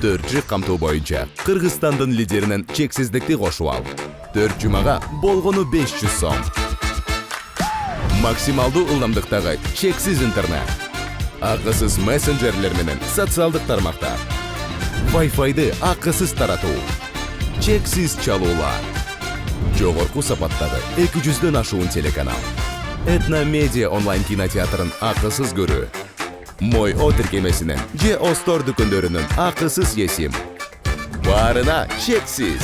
4 камтуу боюнча Кыргызстандын лидеринин чексиздикти кошуп ал. 4 жумага болгону 500 сом. Максималдуу ылдамдыктагы чексиз интернет. Акысыз мессенджерлер менен социалдык тармактар. Wi-Fi'ды акысыз таратуу. Чексиз чалуулар. Жогорку сапаттагы 200дөн ашуун телеканал. Этно Медиа онлайн кинотеатрын акысыз көрүү. Мой О тиркемесинин же Остор дүкөндөрүнүн акысыз есим. Баарына чексиз.